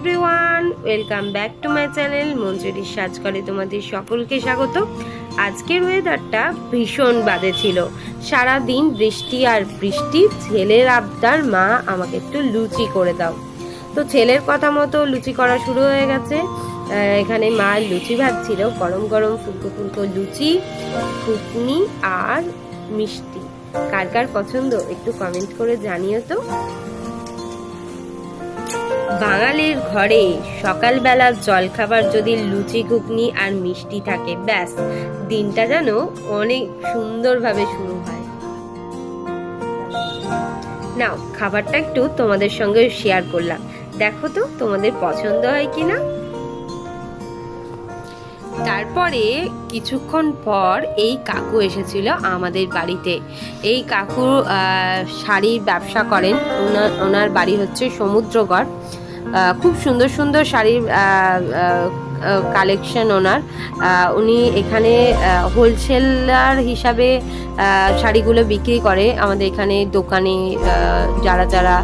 Everyone, welcome back to my channel মঞ্জুরির সাজ করে তোমাদের সকলকে স্বাগত। আজকের ওয়েদারটা ভীষণ বাজে ছিল, সারা দিন বৃষ্টি আর বৃষ্টি। ছেলের আবদার, মা আমাকে একটু লুচি করে দাও। তো ছেলের কথা মতো লুচি করা শুরু হয়ে গেছে। এখানে মা লুচি ভাজছিল, গরম গরম ফুলকো ফুলকো লুচি, ঘুগনি আর মিষ্টি। কার কার পছন্দ একটু কমেন্ট করে জানিও তো। বাঙালির ঘরে সকালবেলার জলখাবার যদি লুচি ঘুগনি আর মিষ্টি থাকে, ব্যাস দিনটা যেন অনেক সুন্দরভাবে শুরু হয়। নাও, খাবারটা একটু তোমাদের সঙ্গে শেয়ার করলাম, দেখো তো তোমাদের পছন্দ হয় কিনা। তারপরে কিছুক্ষণ পর এই কাকু এসেছিল আমাদের বাড়িতে। এই কাকু শাড়ির ব্যবসা করেন, ওনার বাড়ি হচ্ছে সমুদ্রগড়। খুব সুন্দর সুন্দর শাড়ির কালেকশন ওনার। উনি এখানে হোলসেলার হিসাবে শাড়িগুলো বিক্রি করে আমাদের এখানে দোকানে, যারা যারা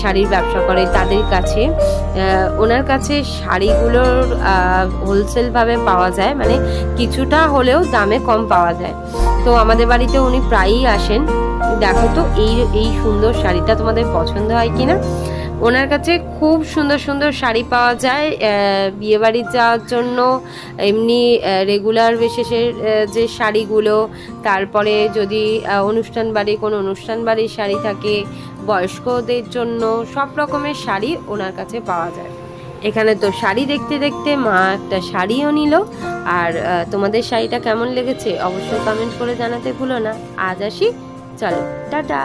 শাড়ির ব্যবসা করে তাদের কাছে। ওনার কাছে শাড়িগুলোর হোলসেলভাবে পাওয়া যায়, মানে কিছুটা হলেও দামে কম পাওয়া যায়। তো আমাদের বাড়িতে উনি প্রায়ই আসেন। দেখো তো এই সুন্দর শাড়িটা তোমাদের পছন্দ হয় কিনা। ওনার কাছে খুব সুন্দর সুন্দর শাড়ি পাওয়া যায় বিয়েবাড়ি যাওয়ার জন্য, এমনি রেগুলার বেসিসের যে শাড়িগুলো, তারপরে যদি কোনো অনুষ্ঠান বাড়ির শাড়ি থাকে, বয়স্কদের জন্য সব রকমের শাড়ি ওনার কাছে পাওয়া যায়। এখানে তো শাড়ি দেখতে দেখতে মা একটা শাড়িও নিল। আর তোমাদের শাড়িটা কেমন লেগেছে অবশ্যই কমেন্ট করে জানাতে ভুলো না। আজ আসি, চলো টাটা।